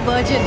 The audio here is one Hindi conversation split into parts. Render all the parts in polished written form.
virgin.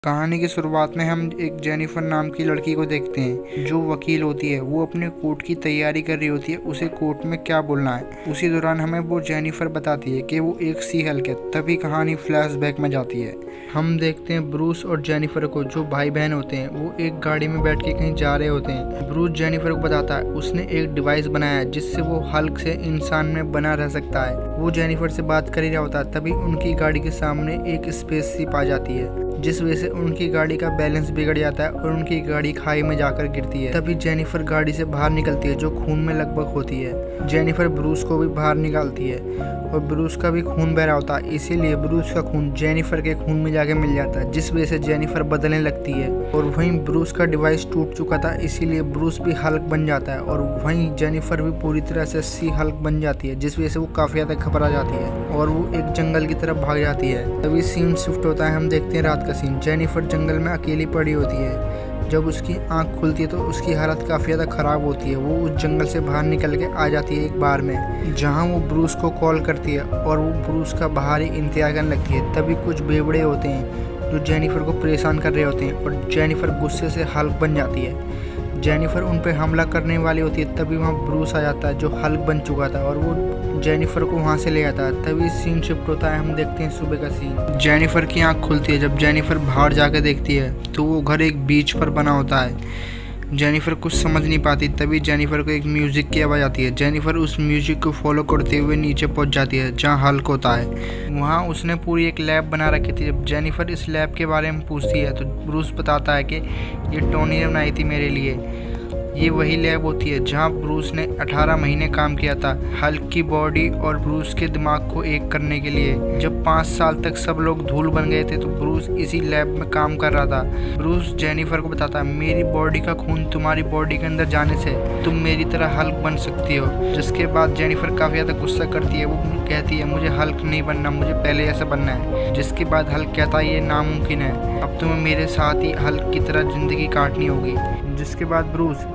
कहानी की शुरुआत में हम एक जेनिफर नाम की लड़की को देखते हैं जो वकील होती है। वो अपने कोर्ट की तैयारी कर रही होती है, उसे कोर्ट में क्या बोलना है। उसी दौरान हमें वो जेनिफर बताती है कि वो एक सी हल्क है। तभी कहानी फ्लैशबैक में जाती है। हम देखते हैं ब्रूस और जेनिफर को, जो भाई बहन होते हैं। वो एक गाड़ी में बैठ के कहीं जा रहे होते हैं। ब्रूस जेनिफर को बताता है उसने एक डिवाइस बनाया है जिससे वो हल्क से इंसान में बना रह सकता है। वो जेनिफर से बात कर ही रहा होता है, तभी उनकी गाड़ी के सामने एक स्पेसशिप आ जाती है, जिस वजह से उनकी गाड़ी का बैलेंस बिगड़ जाता है और उनकी गाड़ी खाई में जाकर गिरती है। तभी जेनिफर गाड़ी से बाहर निकलती है, जो खून में लगभग होती है। जेनिफर ब्रूस को भी बाहर निकालती है और ब्रूस का भी खून बह रहा होता है, इसीलिए ब्रूस का खून जेनिफर के खून में जाके मिल जाता है, जिस वजह से जेनिफर बदलने लगती है। और वहीं ब्रूस का डिवाइस टूट चुका था, इसीलिए ब्रूस भी हल्क बन जाता है और वहीं जेनिफर भी पूरी तरह से सी हल्क बन जाती है, जिस वजह से वो काफी ज्यादा घबरा जाती है और वो एक जंगल की तरफ भाग जाती है। तभी सीन शिफ्ट होता है, हम देखते हैं रात का सीन। जेनिफर जंगल में अकेली पड़ी होती है। जब उसकी आंख खुलती है तो उसकी हालत काफ़ी ज़्यादा ख़राब होती है। वो उस जंगल से बाहर निकल के आ जाती है एक बार में, जहां वो ब्रूस को कॉल करती है और वो ब्रूस का बाहर ही इंतजार करने लगती है। तभी कुछ बेवड़े होते हैं जो जेनिफर को परेशान कर रहे होते हैं और जेनिफर गुस्से से हल्क बन जाती है। जेनिफर उन पर हमला करने वाली होती है, तभी वहाँ ब्रूस आ जाता है जो हल्क बन चुका था और वो जेनिफर को वहाँ से ले जाता है। तभी सीन शिफ्ट होता है, हम देखते हैं सुबह का सीन। जेनिफर की आंख खुलती है। जब जेनिफर बाहर जाकर देखती है तो वो घर एक बीच पर बना होता है। जेनिफर कुछ समझ नहीं पाती, तभी जेनिफर को एक म्यूजिक की आवाज़ आती है। जेनिफर उस म्यूजिक को फॉलो करते हुए नीचे पहुंच जाती है जहां हल्क होता है। वहां उसने पूरी एक लैब बना रखी थी। जब जेनिफर इस लैब के बारे में पूछती है तो ब्रूस बताता है कि ये टोनी ने बनाई थी मेरे लिए। ये वही लैब होती है जहां ब्रूस ने 18 महीने काम किया था हल्क की बॉडी और ब्रूस के दिमाग को एक करने के लिए। जब 5 साल तक सब लोग धूल बन गए थे तो ब्रूस इसी लैब में काम कर रहा था। ब्रूस जेनिफर को बताता है मेरी बॉडी का खून तुम्हारी बॉडी के अंदर जाने से तुम मेरी तरह हल्क बन सकती हो। जिसके बाद जेनिफर काफ़ी ज़्यादा गुस्सा करती है। वो कहती है मुझे हल्क नहीं बनना, मुझे पहले ऐसा बनना है। जिसके बाद हल्क कहता है ये नामुमकिन है, अब तुम्हें मेरे साथ ही हल्क की तरह ज़िंदगी काटनी होगी। जिसके बाद ब्रूस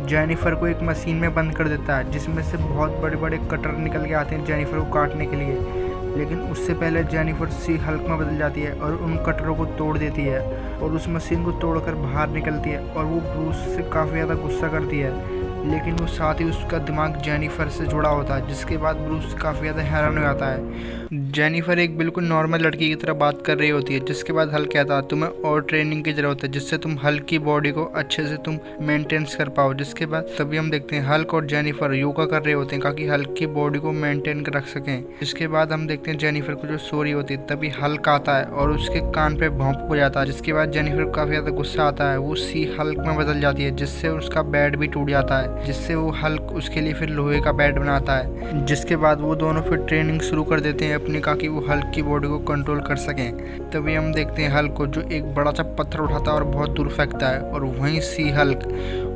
जेनिफर को एक मशीन में बंद कर देता है जिसमें से बहुत बड़े बड़े कटर निकल के आते हैं जेनिफर को काटने के लिए। लेकिन उससे पहले जेनिफर सी हल्क में बदल जाती है और उन कटरों को तोड़ देती है और उस मशीन को तोड़कर बाहर निकलती है और वो ब्रूस से काफ़ी ज़्यादा गुस्सा करती है। लेकिन वो साथ ही उसका दिमाग जेनिफर से जुड़ा होता है। जिसके बाद ब्रूस काफ़ी ज़्यादा हैरान हो जाता है। जेनिफर एक बिल्कुल नॉर्मल लड़की की तरह बात कर रही होती है। जिसके बाद हल्क कहता है तुम्हें और ट्रेनिंग की ज़रूरत है जिससे तुम हल्क की बॉडी को अच्छे से तुम मेंटेन्स कर पाओ। जिसके बाद तभी हम देखते हैं हल्क और जेनिफर योगा कर रहे होते हैं ताकि हल्क की बॉडी को मेंटेन कर रख सकें। जिसके बाद हम देखते हैं जेनिफर को जो सो रही होती है, तभी हल्क आता है और उसके कान पे भौंक हो जाता है। जिसके बाद जेनिफर को काफ़ी ज़्यादा गुस्सा आता है। वो सी हल्क में बदल जाती है जिससे उसका बेड भी टूट जाता है, जिससे वो हल्क उसके लिए फिर लोहे का बेड बनाता है। जिसके बाद वो दोनों फिर ट्रेनिंग शुरू कर देते हैं अपनी ताकि वो हल्क की बॉडी को कंट्रोल कर सकें। तभी हम देखते हैं हल्क को जो एक बड़ा सा पत्थर उठाता है और बहुत दूर फेंकता है और वहीं सी हल्क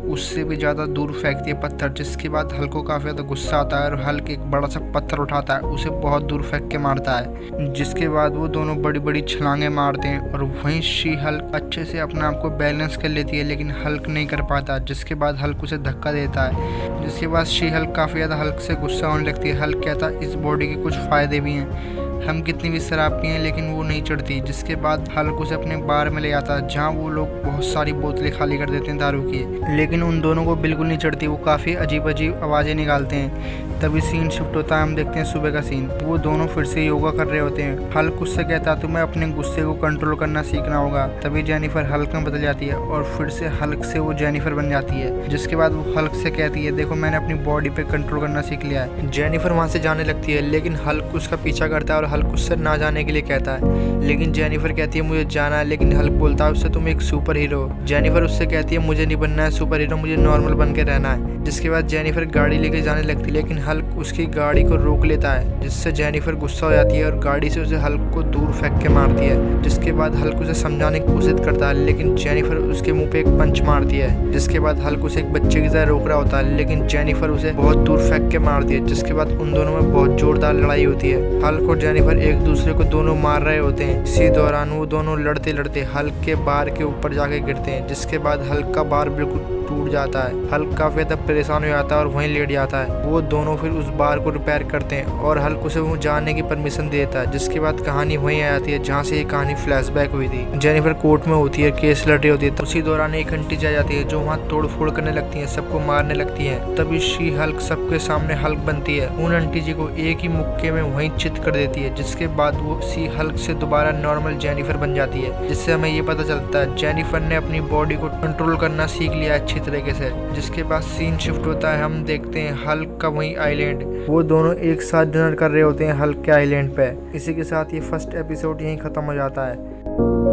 उससे भी ज़्यादा दूर फेंकती है पत्थर। जिसके बाद हल्क को काफ़ी ज़्यादा गुस्सा आता है और हल्क एक बड़ा सा पत्थर उठाता है, उसे बहुत दूर फेंक के मारता है। जिसके बाद वो दोनों बड़ी बड़ी छलांगे मारते हैं और वहीं शी हल्क अच्छे से अपने आप को बैलेंस कर लेती है, लेकिन हल्क नहीं कर पाता। जिसके बाद हल्क उसे धक्का देता है। जिसके बाद शी हल्क काफ़ी ज़्यादा हल्क से गुस्सा होने लगती है। हल्क कहता है इस बॉडी के कुछ फ़ायदे भी हैं, हम कितनी भी शराब पिए लेकिन वो नहीं चढ़ती। जिसके बाद हल्क उसे अपने बार में ले आता है जहाँ वो लोग बहुत सारी बोतलें खाली कर देते हैं दारू की, लेकिन उन दोनों को बिल्कुल नहीं चढ़ती। वो काफ़ी अजीब अजीब आवाज़ें निकालते हैं। तभी सीन शिफ्ट होता है, हम देखते हैं सुबह का सीन। वो दोनों फिर से योगा कर रहे होते हैं। हल्क उससे कहता है तुम्हें अपने गुस्से को कंट्रोल करना सीखना होगा। तभी जेनिफर हल्क में बदल जाती है और फिर से हल्क से वो जेनिफर बन जाती है। जिसके बाद वो हल्क से कहती है देखो मैंने अपनी बॉडी पे कंट्रोल करना सीख लिया है। जेनिफर वहाँ से जाने लगती है लेकिन हल्क उसका पीछा करता है और हल्क उससे ना जाने के लिए कहता है, लेकिन जेनिफर कहती है मुझे जाना है। लेकिन हल्क बोलता है उससे तुम एक सुपर हीरो हो। जेनिफर उससे कहती है मुझे नहीं बनना है सुपर हीरो, मुझे नॉर्मल बन के रहना है। जिसके बाद जेनिफर गाड़ी लेके जाने लगती है लेकिन हल्क उसकी गाड़ी को रोक लेता है, जिससे जेनिफर गुस्सा हो जाती है और गाड़ी से उसे हल्क को दूर फेंक के मारती है। जिसके बाद हल्क उसे समझाने की कोशिश करता है लेकिन जेनिफर उसके मुंह पे एक पंच मारती है। जिसके बाद हल्क उसे एक बच्चे की तरह रोक रहा होता है लेकिन जेनिफर उसे बहुत दूर फेंक के मारती है। जिसके बाद उन दोनों में बहुत जोरदार लड़ाई होती है। हल्क और जेनिफर जेनिफर एक दूसरे को दोनों मार रहे होते हैं। इसी दौरान वो दोनों लड़ते लड़ते हल्क के बार के ऊपर जाके गिरते हैं, जिसके बाद हल्क का बार बिल्कुल टूट जाता है। हल्क काफी ज्यादा परेशान हो जाता है और वहीं लेट जाता है। वो दोनों फिर उस बार को रिपेयर करते हैं और हल्क उसे वो जाने की परमिशन देता है, जिसके बाद कहानी वहीं आ जाती है जहाँ से ये कहानी फ्लैशबैक हुई थी। जेनिफर कोर्ट में होती है, केस लड़ रही होती है। उसी दौरान एक आंटी जा जाती है जो वहाँ तोड़ फोड़ करने लगती है, सबको मारने लगती है। तभी शी हल्क सबके सामने हल्क बनती है, उन आंटी जी को एक ही मुक्के में वहीं चित कर देती है, जिसके बाद वो शी हल्क से दोबारा नॉर्मल जेनिफर बन जाती है। जिससे हमें ये पता चलता है जेनिफर ने अपनी बॉडी को कंट्रोल करना सीख लिया अच्छी तरीके से। जिसके बाद सीन शिफ्ट होता है, हम देखते हैं हल्क का वही आइलैंड। वो दोनों एक साथ डिनर कर रहे होते हैं हल्क के आइलैंड पे। इसी के साथ ये फर्स्ट एपिसोड यहीं खत्म हो जाता है।